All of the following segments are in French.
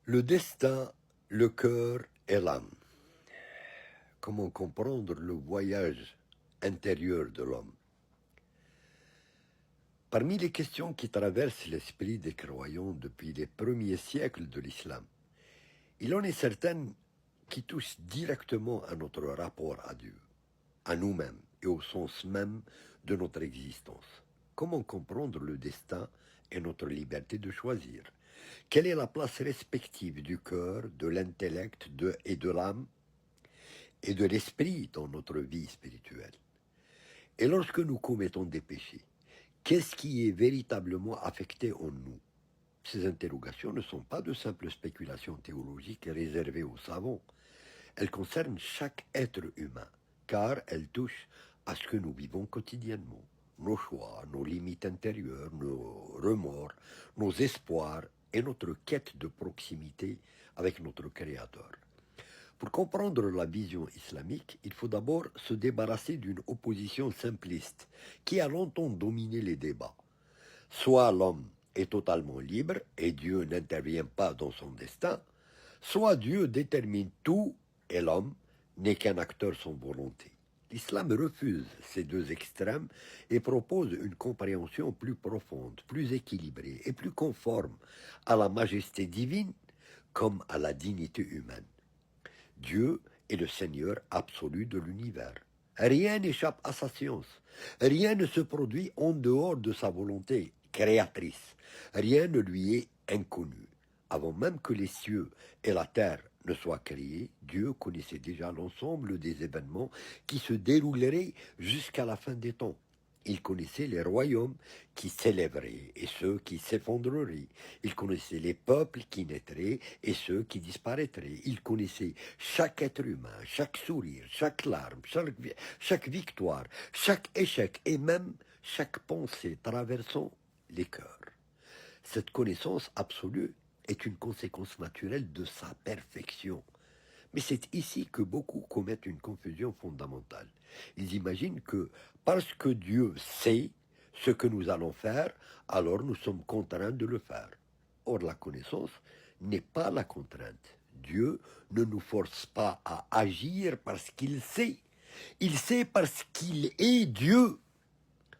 Le destin, le cœur et l'âme. Comment comprendre le voyage intérieur de l'homme? Parmi les questions qui traversent l'esprit des croyants depuis les premiers siècles de l'islam, il en est certaines qui touchent directement à notre rapport à Dieu, à nous-mêmes et au sens même de notre existence. Comment comprendre le destin et notre liberté de choisir? Quelle est la place respective du cœur, de l'intellect et de l'âme et de l'esprit dans notre vie spirituelle? Et lorsque nous commettons des péchés, qu'est-ce qui est véritablement affecté en nous? Ces interrogations ne sont pas de simples spéculations théologiques réservées aux savants. Elles concernent chaque être humain, car elles touchent à ce que nous vivons quotidiennement. Nos choix, nos limites intérieures, nos remords, nos espoirs et notre quête de proximité avec notre Créateur. Pour comprendre la vision islamique, il faut d'abord se débarrasser d'une opposition simpliste qui a longtemps dominé les débats. Soit l'homme est totalement libre et Dieu n'intervient pas dans son destin, soit Dieu détermine tout et l'homme n'est qu'un acteur sans volonté. L'islam refuse ces deux extrêmes et propose une compréhension plus profonde, plus équilibrée et plus conforme à la majesté divine comme à la dignité humaine. Dieu est le Seigneur absolu de l'univers. Rien n'échappe à sa science. Rien ne se produit en dehors de sa volonté créatrice. Rien ne lui est inconnu. Avant même que les cieux et la terre ne soient créés, Dieu connaissait déjà l'ensemble des événements qui se dérouleraient jusqu'à la fin des temps. Il connaissait les royaumes qui s'élèveraient et ceux qui s'effondreraient. Il connaissait les peuples qui naîtraient et ceux qui disparaîtraient. Il connaissait chaque être humain, chaque sourire, chaque larme, chaque victoire, chaque échec et même chaque pensée traversant les cœurs. Cette connaissance absolue est une conséquence naturelle de sa perfection. Mais c'est ici que beaucoup commettent une confusion fondamentale. Ils imaginent que parce que Dieu sait ce que nous allons faire, alors nous sommes contraints de le faire. Or, la connaissance n'est pas la contrainte. Dieu ne nous force pas à agir parce qu'il sait. Il sait parce qu'il est Dieu.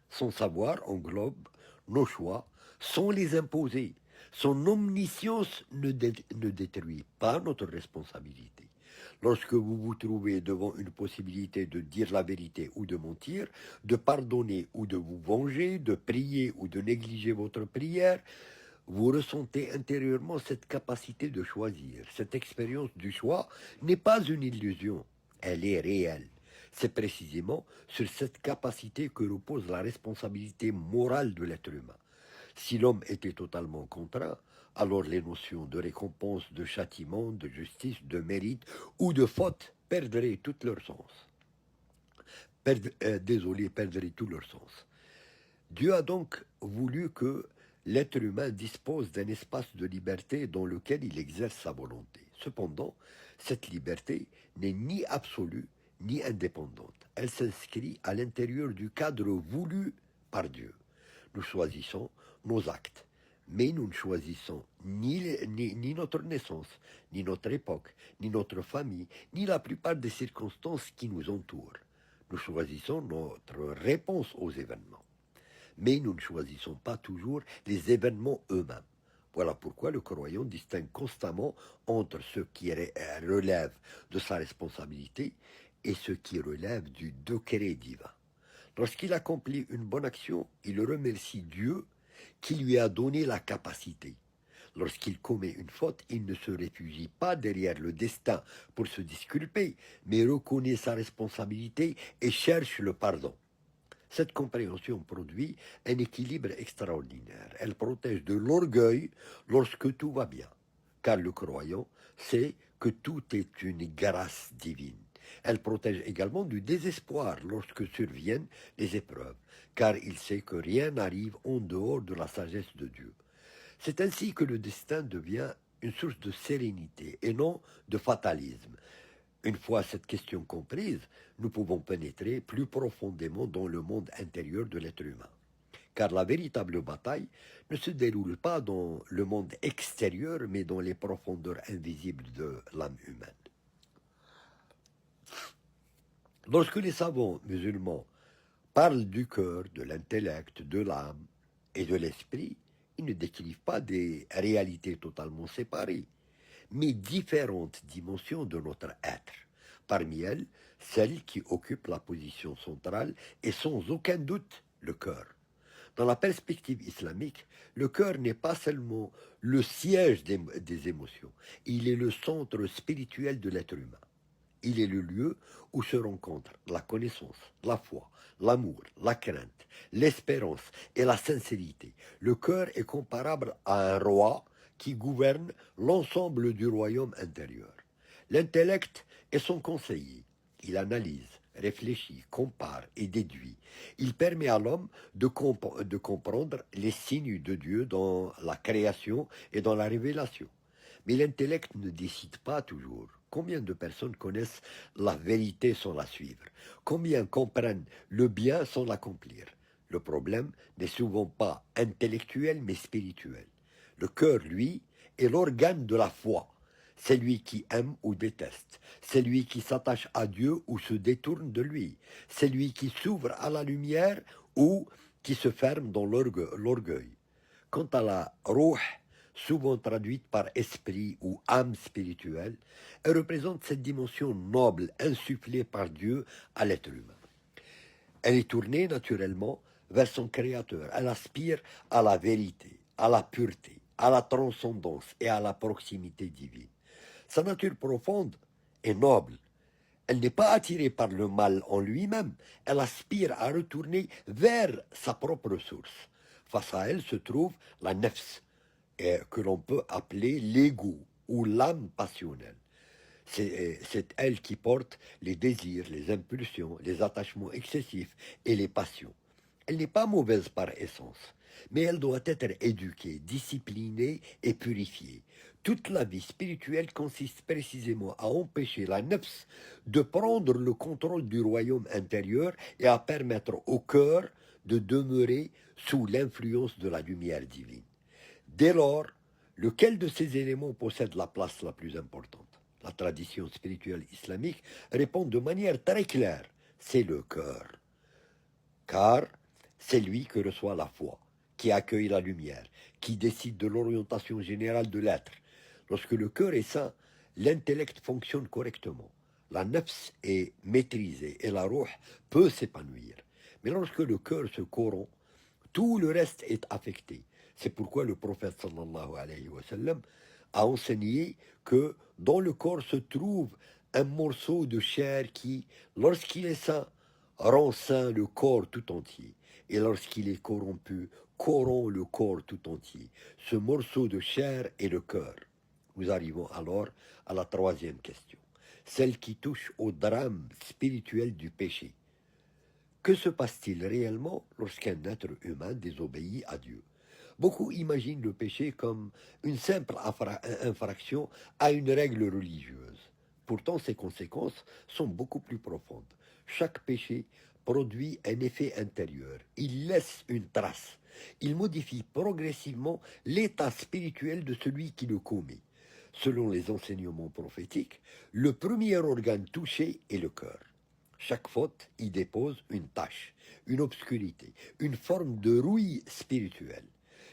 Son savoir englobe nos choix sans les imposer. Son omniscience ne détruit pas notre responsabilité. Lorsque vous vous trouvez devant une possibilité de dire la vérité ou de mentir, de pardonner ou de vous venger, de prier ou de négliger votre prière, vous ressentez intérieurement cette capacité de choisir. Cette expérience du choix n'est pas une illusion, elle est réelle. C'est précisément sur cette capacité que repose la responsabilité morale de l'être humain. Si l'homme était totalement contraint, alors les notions de récompense, de châtiment, de justice, de mérite ou de faute perdraient tout leur sens. Perdraient tout leur sens. Dieu a donc voulu que l'être humain dispose d'un espace de liberté dans lequel il exerce sa volonté. Cependant, cette liberté n'est ni absolue ni indépendante. Elle s'inscrit à l'intérieur du cadre voulu par Dieu. Nous choisissons nos actes, mais nous ne choisissons ni notre naissance, ni notre époque, ni notre famille, ni la plupart des circonstances qui nous entourent. Nous choisissons notre réponse aux événements. Mais nous ne choisissons pas toujours les événements eux-mêmes. Voilà pourquoi le croyant distingue constamment entre ce qui relève de sa responsabilité et ce qui relève du décret divin. Lorsqu'il accomplit une bonne action, il remercie Dieu qui lui a donné la capacité. Lorsqu'il commet une faute, il ne se réfugie pas derrière le destin pour se disculper, mais reconnaît sa responsabilité et cherche le pardon. Cette compréhension produit un équilibre extraordinaire. Elle protège de l'orgueil lorsque tout va bien, car le croyant sait que tout est une grâce divine. Elle protège également du désespoir lorsque surviennent les épreuves, car il sait que rien n'arrive en dehors de la sagesse de Dieu. C'est ainsi que le destin devient une source de sérénité et non de fatalisme. Une fois cette question comprise, nous pouvons pénétrer plus profondément dans le monde intérieur de l'être humain. car la véritable bataille ne se déroule pas dans le monde extérieur, mais dans les profondeurs invisibles de l'âme humaine. Lorsque les savants musulmans parlent du cœur, de l'intellect, de l'âme et de l'esprit, ils ne décrivent pas des réalités totalement séparées, mais différentes dimensions de notre être. Parmi elles, celle qui occupe la position centrale est sans aucun doute le cœur. Dans la perspective islamique, le cœur n'est pas seulement le siège des émotions, il est le centre spirituel de l'être humain. Il est le lieu où se rencontrent la connaissance, la foi, l'amour, la crainte, l'espérance et la sincérité. Le cœur est comparable à un roi qui gouverne l'ensemble du royaume intérieur. L'intellect est son conseiller. Il analyse, réfléchit, compare et déduit. Il permet à l'homme de comprendre les signes de Dieu dans la création et dans la révélation. Mais l'intellect ne décide pas toujours. Combien de personnes connaissent la vérité sans la suivre? Combien comprennent le bien sans l'accomplir? Le problème n'est souvent pas intellectuel mais spirituel. Le cœur, lui, est l'organe de la foi. C'est lui qui aime ou déteste. C'est lui qui s'attache à Dieu ou se détourne de lui. C'est lui qui s'ouvre à la lumière ou qui se ferme dans l'orgueil. Quant à la ruh, souvent traduite par esprit ou âme spirituelle, elle représente cette dimension noble insufflée par Dieu à l'être humain. Elle est tournée naturellement vers son Créateur. Elle aspire à la vérité, à la pureté, à la transcendance et à la proximité divine. Sa nature profonde est noble. Elle n'est pas attirée par le mal en lui-même. Elle aspire à retourner vers sa propre source. Face à elle se trouve la nefs, que l'on peut appeler l'ego ou l'âme passionnelle. C'est elle qui porte les désirs, les impulsions, les attachements excessifs et les passions. Elle n'est pas mauvaise par essence, mais elle doit être éduquée, disciplinée et purifiée. Toute la vie spirituelle consiste précisément à empêcher la nefs de prendre le contrôle du royaume intérieur et à permettre au cœur de demeurer sous l'influence de la lumière divine. Dès lors, lequel de ces éléments possède la place la plus importante? La tradition spirituelle islamique répond de manière très claire, c'est le cœur. Car c'est lui que reçoit la foi, qui accueille la lumière, qui décide de l'orientation générale de l'être. Lorsque le cœur est sain, l'intellect fonctionne correctement. La nefs est maîtrisée et la ruh peut s'épanouir. Mais lorsque le cœur se corrompt, tout le reste est affecté. C'est pourquoi le prophète sallallahu alayhi wa sallam a enseigné que dans le corps se trouve un morceau de chair qui, lorsqu'il est sain, rend sain le corps tout entier. Et lorsqu'il est corrompu, corrompt le corps tout entier. Ce morceau de chair est le cœur. Nous arrivons alors à la troisième question, celle qui touche au drame spirituel du péché. Que se passe-t-il réellement lorsqu'un être humain désobéit à Dieu? Beaucoup imaginent le péché comme une simple infraction à une règle religieuse. Pourtant, ses conséquences sont beaucoup plus profondes. Chaque péché produit un effet intérieur. Il laisse une trace. Il modifie progressivement l'état spirituel de celui qui le commet. Selon les enseignements prophétiques, le premier organe touché est le cœur. Chaque faute y dépose une tache, une obscurité, une forme de rouille spirituelle.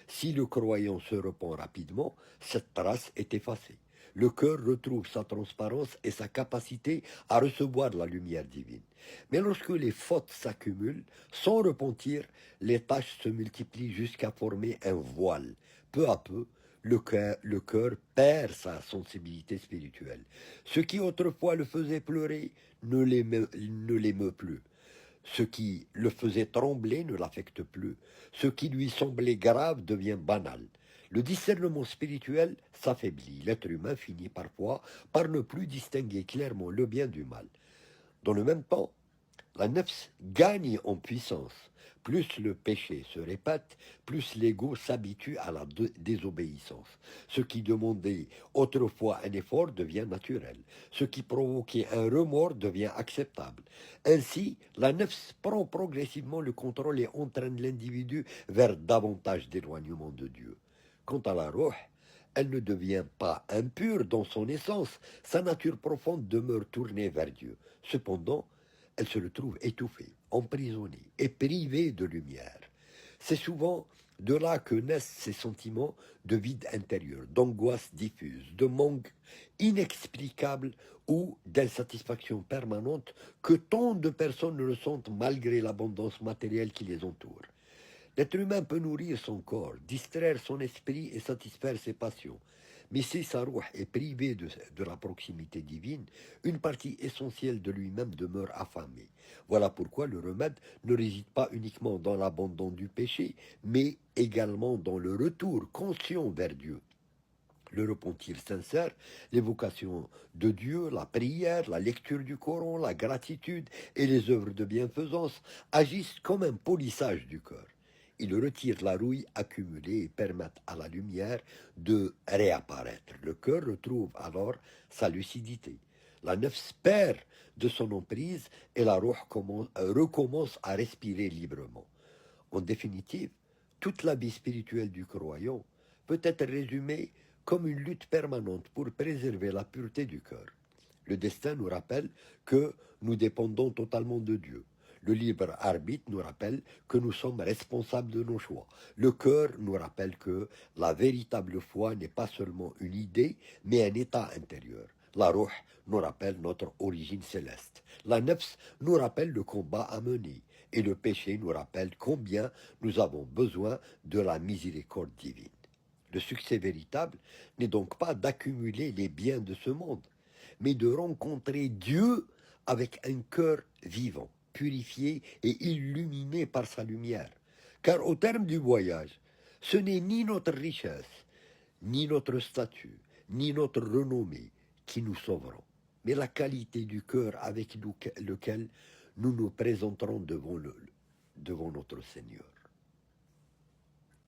Si le croyant se repent rapidement, cette trace est effacée. Le cœur retrouve sa transparence et sa capacité à recevoir la lumière divine. Mais lorsque les fautes s'accumulent, sans repentir, les taches se multiplient jusqu'à former un voile. Peu à peu, le cœur perd sa sensibilité spirituelle. Ce qui autrefois le faisait pleurer ne l'émeut plus. Ce qui le faisait trembler ne l'affecte plus. Ce qui lui semblait grave devient banal. Le discernement spirituel s'affaiblit. L'être humain finit parfois par ne plus distinguer clairement le bien du mal. Dans le même temps, La nefs gagne en puissance. Plus le péché se répète, plus l'ego s'habitue à la désobéissance. Ce qui demandait autrefois un effort devient naturel. Ce qui provoquait un remords devient acceptable. Ainsi, la nefs prend progressivement le contrôle et entraîne l'individu vers davantage d'éloignement de Dieu. Quant à la ruh, elle ne devient pas impure dans son essence. Sa nature profonde demeure tournée vers Dieu. Cependant, elle se retrouve étouffée, emprisonnée et privée de lumière. C'est souvent de là que naissent ces sentiments de vide intérieur, d'angoisse diffuse, de manque inexplicable ou d'insatisfaction permanente que tant de personnes ressentent malgré l'abondance matérielle qui les entoure. L'être humain peut nourrir son corps, distraire son esprit et satisfaire ses passions. Mais si sa rouh est privée de la proximité divine, une partie essentielle de lui-même demeure affamée. Voilà pourquoi le remède ne réside pas uniquement dans l'abandon du péché, mais également dans le retour conscient vers Dieu. Le repentir sincère, l'évocation de Dieu, la prière, la lecture du Coran, la gratitude et les œuvres de bienfaisance agissent comme un polissage du cœur. Ils retirent la rouille accumulée et permettent à la lumière de réapparaître. Le cœur retrouve alors sa lucidité. La nefs perd de son emprise et la roue recommence à respirer librement. En définitive, toute la vie spirituelle du croyant peut être résumée comme une lutte permanente pour préserver la pureté du cœur. Le destin nous rappelle que nous dépendons totalement de Dieu. Le libre arbitre nous rappelle que nous sommes responsables de nos choix. Le cœur nous rappelle que la véritable foi n'est pas seulement une idée, mais un état intérieur. La ruh nous rappelle notre origine céleste. La nefs nous rappelle le combat à mener. Et le péché nous rappelle combien nous avons besoin de la miséricorde divine. Le succès véritable n'est donc pas d'accumuler les biens de ce monde, mais de rencontrer Dieu avec un cœur vivant, purifié et illuminé par sa lumière. Car au terme du voyage, ce n'est ni notre richesse, ni notre statut, ni notre renommée qui nous sauveront, mais la qualité du cœur avec lequel nous nous présenterons devant notre Seigneur.